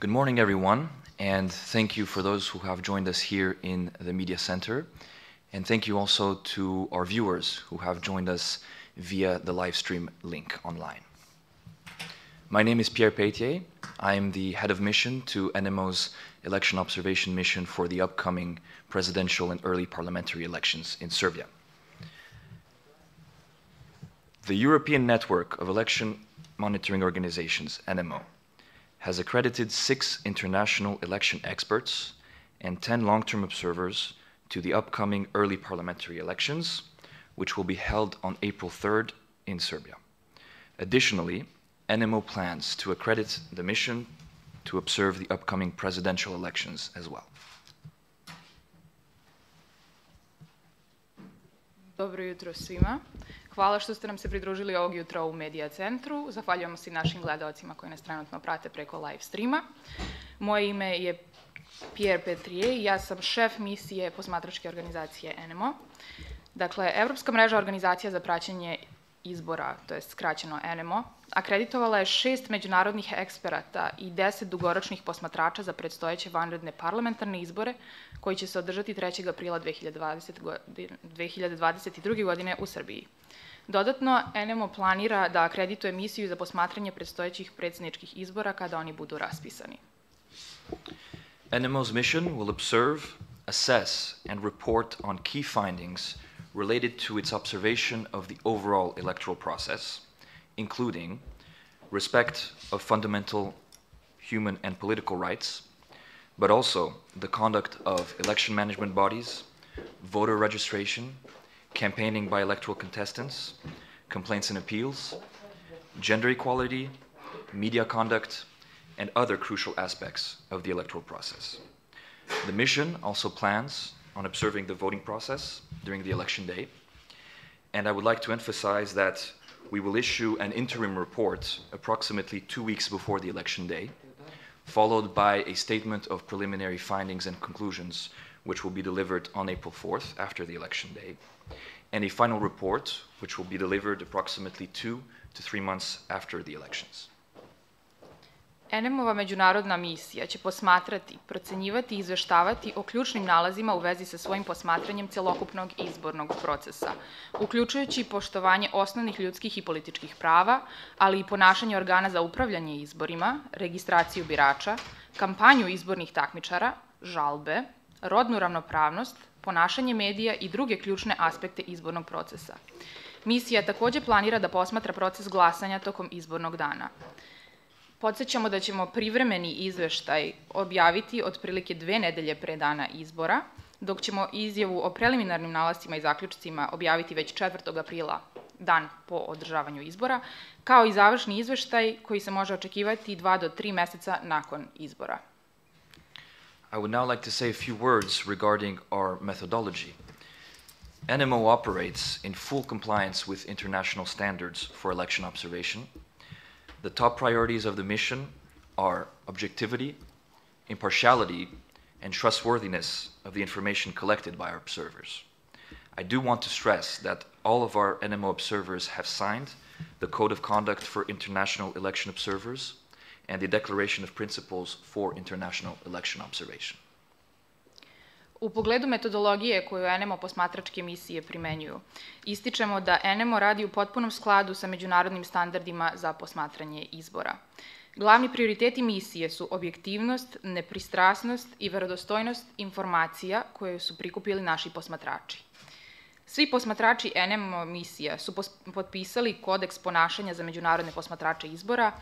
Good morning, everyone, and thank you for those who have joined us here in the Media Center. And thank you also to our viewers who have joined us via the live stream link online. My name is Pierre Pétier. I am the head of mission to NMO's election observation mission for the upcoming presidential and early parliamentary elections in Serbia. The European Network of Election Monitoring Organizations, NMO, has accredited 6 international election experts and 10 long-term observers to the upcoming early parliamentary elections, which will be held on April 3rd in Serbia. Additionally, NMO plans to accredit the mission to observe the upcoming presidential elections as well. Dobro jutro svima. Hvala što ste nam se pridružili ovog jutra u Media Centru. Zahvaljujemo se i našim gledalcima koji nas trenutno prate preko live streama. Moje ime je Pierre Pétier i ja sam šef misije posmatračke organizacije NMO. Dakle, Evropska mreža organizacija za praćenje izbora, to je skraćeno NMO, akreditovala je 6 međunarodnih eksperata i 10 dugoročnih posmatrača za predstojeće vanredne parlamentarne izbore koji će se održati 3. aprila 2022. godine u Srbiji. Dodatno, NMO planira da akredituje misiju za posmatranje predstojećih predsjedničkih izbora kada oni budu raspisani. NMO's mission will observe, assess, and report on key findings related to its observation of the overall electoral process, including respect of fundamental human and political rights, but also the conduct of election management bodies, voter registration, campaigning by electoral contestants, complaints and appeals, gender equality, media conduct, and other crucial aspects of the electoral process. The mission also plans on observing the voting process during the election day, and I would like to emphasize that we will issue an interim report approximately 2 weeks before the election day, followed by a statement of preliminary findings and conclusions, which will be delivered on April 4th, after the election day, and a final report, which will be delivered approximately 2 to 3 months after the elections. NMO-va međunarodna misija će posmatrati, procenjivati i izveštavati o ključnim nalazima u vezi sa svojim posmatranjem celokupnog izbornog procesa, uključujući poštovanje osnovnih ljudskih i političkih prava, ali i ponašanje organa za upravljanje izborima, registraciju birača, kampanju izbornih takmičara, žalbe, rodnu ravnopravnost, ponašanje medija i druge ključne aspekte izbornog procesa. Misija takođe planira da posmatra proces glasanja tokom izbornog dana. Podsećamo da ćemo privremeni izveštaj objaviti otprilike 2 nedelje pre dana izbora, dok ćemo izjavu o preliminarnim nalascima i zaključcima objaviti već 4. aprila, dan po održavanju izbora, kao i završni izveštaj koji se može očekivati 2 do 3 meseca nakon izbora. I would now like to say a few words regarding our methodology. NMO operates in full compliance with international standards for election observation. The top priorities of the mission are objectivity, impartiality, and trustworthiness of the information collected by our observers. I do want to stress that all of our NMO observers have signed the Code of Conduct for International Election Observers and the Declaration of Principles for International Election Observation. U pogledu metodologije koju NMO posmatračke misije primenjuju, ističemo da NMO radi u potpunom skladu sa međunarodnim standardima za posmatranje izbora. Glavni prioriteti misije su objektivnost, nepristrasnost i verodostojnost informacija koje su prikupili naši posmatrači. Svi posmatrači NMO misija su potpisali kodeks ponašanja za međunarodne posmatrače izbora,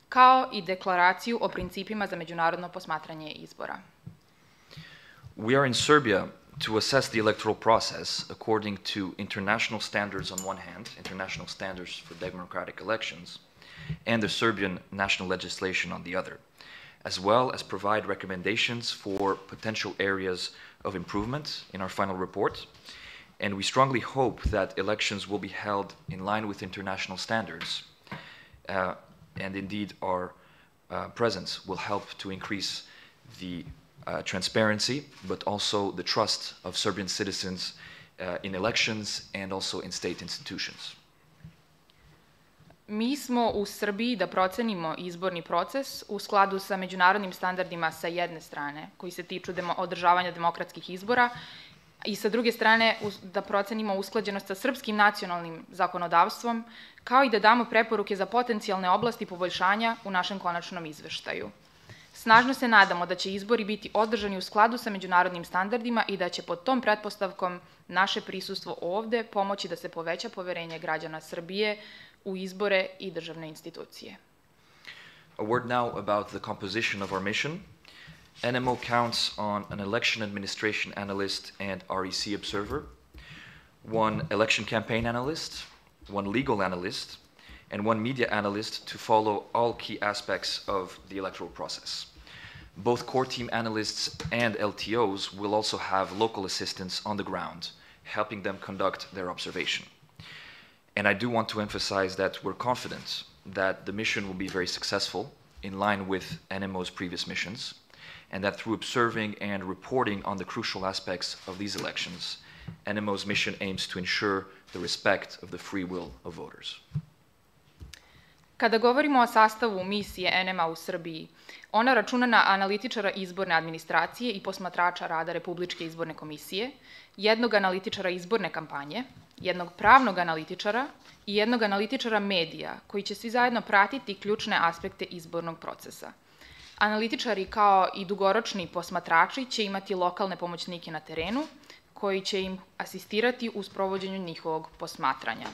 kao i deklaraciju o principima za međunarodno posmatranje izbora. We are in Serbia to assess the electoral process according to international standards on one hand, international standards for democratic elections, and the Serbian national legislation on the other, as well as provide recommendations for potential areas of improvement in our final report. And we strongly hope that elections will be held in line with international standards, and indeed our presence will help to increase the transparency, but also the trust of Serbian citizens in elections and also in state institutions. Mi smo u Srbiji da procenimo izborni proces u skladu sa međunarodnim standardima sa jedne strane, koji se tiču održavanja demokratskih izbora, i sa druge strane da procenimo usklađenost sa srpskim nacionalnim zakonodavstvom, kao i da damo preporuke za potencijalne oblasti poboljšanja u našem konačnom izveštaju. Snažno se nadamo da će izbori biti održani u skladu sa međunarodnim standardima i da će pod tom pretpostavkom naše prisustvo ovde pomoći da se poveća poverenje građana Srbije u izbore i državne institucije. A word now about the composition of our mission. NMO counts on an election administration analyst and REC observer, one election campaign analyst, one legal analyst, and one media analyst to follow all key aspects of the electoral process. Both core team analysts and LTOs will also have local assistants on the ground, helping them conduct their observation. And I do want to emphasize that we're confident that the mission will be very successful, in line with NMO's previous missions, and that through observing and reporting on the crucial aspects of these elections, NMO's mission aims to ensure the respect of the free will of voters. Kada govorimo o sastavu misije NMA u Srbiji, ona računa na analitičara izborne administracije i posmatrača rada Republičke izborne komisije, jednog analitičara izborne kampanje, jednog pravnog analitičara i jednog analitičara medija, koji će svi zajedno pratiti ključne aspekte izbornog procesa. Analitičari kao i dugoročni posmatrači će imati lokalne pomoćnike na terenu, koji će im asistirati u sprovođenju njihovog posmatranja.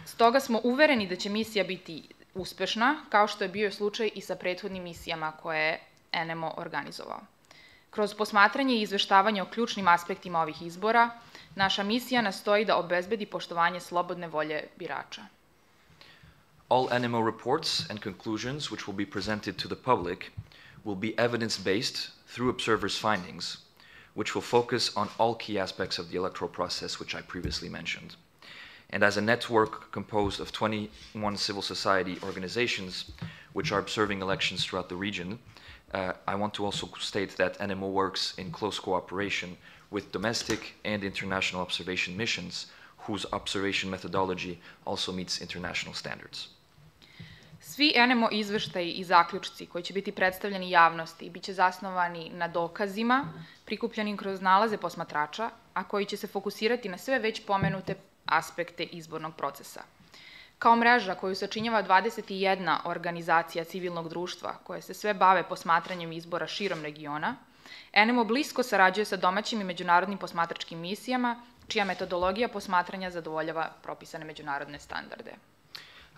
Stoga smo uvereni da će misija biti uspešna, kao što je bio slučaj i sa prethodnim misijama koje je NMO organizovao. Kroz posmatranje i izveštavanje o ključnim aspektima ovih izbora, naša misija nastoji da obezbedi poštovanje slobodne volje birača. All NMO reports and conclusions which will be presented to the public will be evidence-based through observers' findings, which will focus on all key aspects of the electoral process which I previously mentioned. And as a network composed of 21 civil society organizations which are observing elections throughout the region, I want to also state that NMO works in close cooperation with domestic and international observation missions whose observation methodology also meets international standards. Svi NMO izveštaji i zaključci koji će biti predstavljeni javnosti biće zasnovani na dokazima prikupljenim kroz nalaze posmatrača, a koji će se fokusirati na sve već pomenute aspekte izbornog procesa. Kao mreža koju sačinjava 21 organizacija civilnog društva koje se sve bave posmatranjem izbora širom regiona, NMO blisko sarađuje sa domaćim i međunarodnim posmatračkim misijama, čija metodologija posmatranja zadovoljava propisane međunarodne standarde.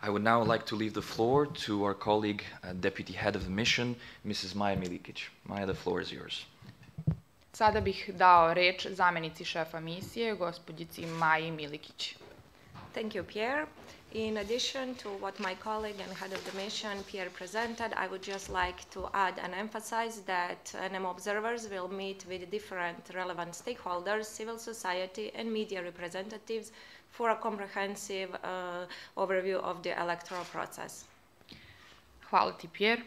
I would now like to leave the floor to our colleague, Deputy Head of the Mission, Mrs. Maja Milikić. Maja, the floor is yours. Sada bih dao reč zamenici šefa misije, gospođici Maji Milikić. Thank you, Pierre. In addition to what my colleague and head of the mission, Pierre, presented, I would just like to add and emphasize that NMO observers will meet with different relevant stakeholders, civil society and media representatives for a comprehensive overview of the electoral process. Hvala ti, Pierre.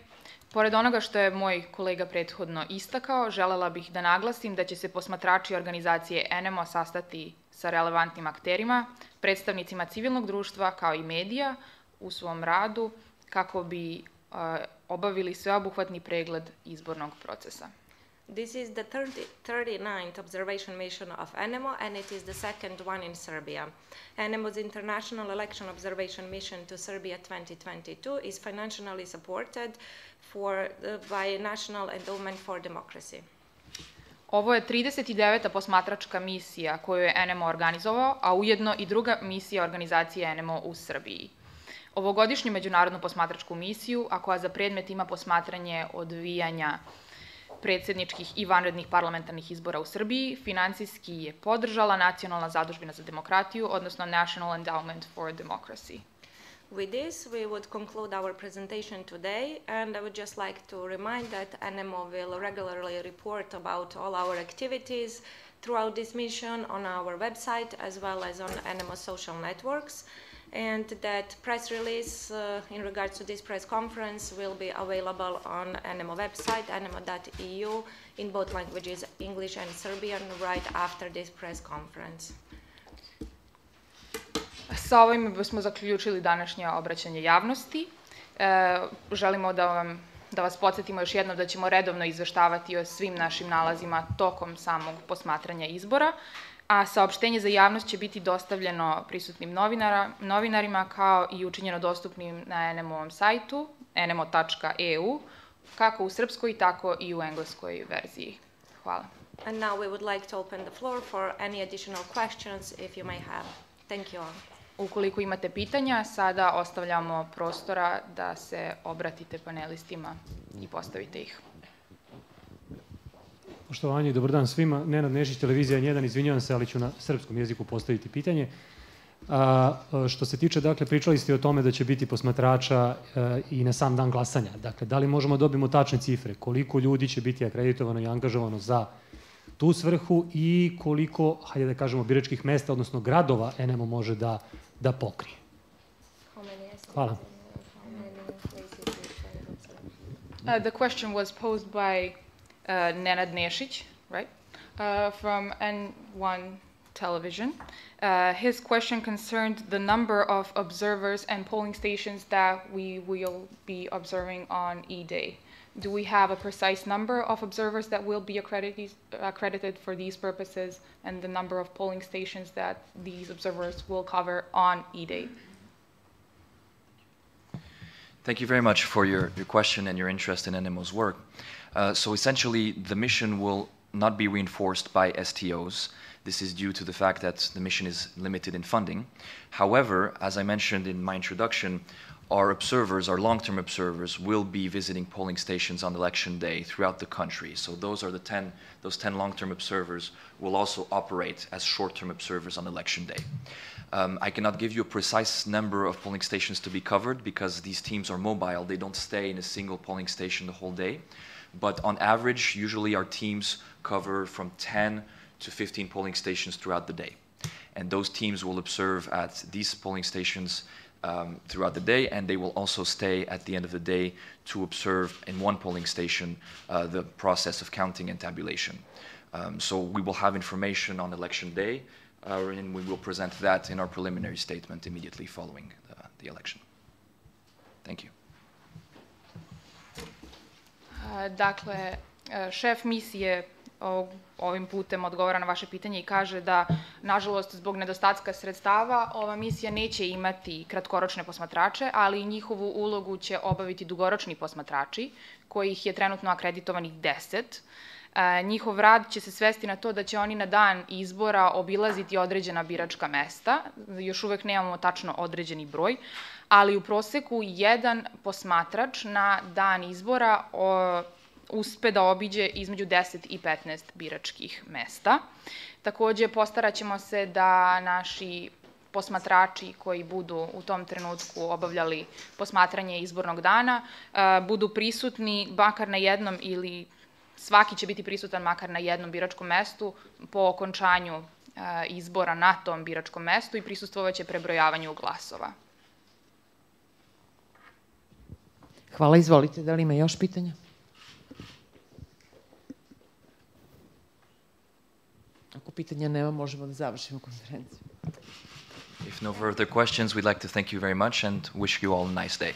Pored onoga što je moj kolega prethodno istakao, želela bih da naglasim da će se posmatrači organizacije NMO sastati sa relevantnim akterima, predstavnicima civilnog društva kao i medija u svom radu kako bi obavili sveobuhvatni pregled izbornog procesa. This is the 39th observation mission of NMO, and it is the second one in Serbia. NMO's International Election Observation Mission to Serbia 2022 is financially supported by National Endowment for Democracy. Ovo je 39. posmatračka misija koju je NMO organizovao, a ujedno i druga misija organizacije NMO u Srbiji. Ovogodišnju međunarodnu posmatračku misiju, a koja za predmet ima posmatranje odvijanja predsjedničkih i vanrednih parlamentarnih izbora u Srbiji, finansijski je podržala Nacionalna zadužbina za demokratiju, odnosno National Endowment for Democracy. With this, we would conclude our presentation today, and I would just like to remind that NMO will regularly report about all our activities throughout this mission on our website as well as on NMO social networks, and that press release in regards to this press conference will be available on NMO website, nmo.eu, in both languages, English and Serbian, right after this press conference. Sa ovim bismo zaključili današnje obraćanje javnosti. Želimo da vas podsjetimo još jednom da ćemo redovno izveštavati o svim našim nalazima tokom samog posmatranja izbora, a saopštenje za javnost će biti dostavljeno prisutnim novinarima kao i učinjeno dostupnim na NMO-ovom sajtu, nmo.eu, kako u srpskoj, tako i u engleskoj verziji. Hvala. And now we would like to open the floor for any additional questions if you may have. Thank you all. Ukoliko imate pitanja, sada ostavljamo prostora da se obratite panelistima i postavite ih. Poštovanje i dobar dan svima. Nenad Nešić, Televizija N1, izvinjavam se, ali ću na srpskom jeziku postaviti pitanje. Što se tiče, dakle, pričali ste o tome da će biti posmatrača i na sam dan glasanja. Dakle, da li možemo dobiti tačne cifre? Koliko ljudi će biti akreditovano i angažovano za tu svrhu i koliko, hajde da kažemo, biračkih mesta, odnosno gradova NMO može da pokrije? Hvala. The question was posed by Nenad Nešić, right, from N1 television. His question concerned the number of observers and polling stations that we will be observing on E-Day. Do we have a precise number of observers that will be accredited for these purposes and the number of polling stations that these observers will cover on E-Day? Thank you very much for your question and your interest in NMO's work. So essentially, the mission will not be reinforced by STOs. This is due to the fact that the mission is limited in funding. However, as I mentioned in my introduction, our observers, our long-term observers, will be visiting polling stations on election day throughout the country. So those are those 10 long-term observers will also operate as short-term observers on election day. I cannot give you a precise number of polling stations to be covered because these teams are mobile. They don't stay in a single polling station the whole day. But on average, usually our teams cover from 10 to 15 polling stations throughout the day. And those teams will observe at these polling stations throughout the day, and they will also stay at the end of the day to observe in one polling station the process of counting and tabulation. So we will have information on election day, and we will present that in our preliminary statement immediately following the election. Thank you. Dakle, šef misije ovim putem odgovara na vaše pitanje i kaže da, nažalost, zbog nedostatka sredstava, ova misija neće imati kratkoročne posmatrače, ali njihovu ulogu će obaviti dugoročni posmatrači, kojih je trenutno akreditovanih 10. Njihov rad će se svesti na to da će oni na dan izbora obilaziti određena biračka mesta. Još uvek nemamo tačno određeni broj, ali u proseku jedan posmatrač na dan izbora uspe da obiđe između 10 i 15 biračkih mesta. Takođe, postarat ćemo se da naši posmatrači koji budu u tom trenutku obavljali posmatranje izbornog dana budu prisutni makar na jednom ili svaki će biti prisutan makar na jednom biračkom mestu po okončanju izbora na tom biračkom mestu i prisustvovaće prebrojavanju glasova. Hvala, izvolite. Da li ima još pitanja? Ako pitanja nema, možemo da završimo konferenciju. If no further questions, we'd like to thank you very much and wish you all a nice day.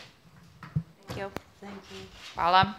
Thank you. Hvala.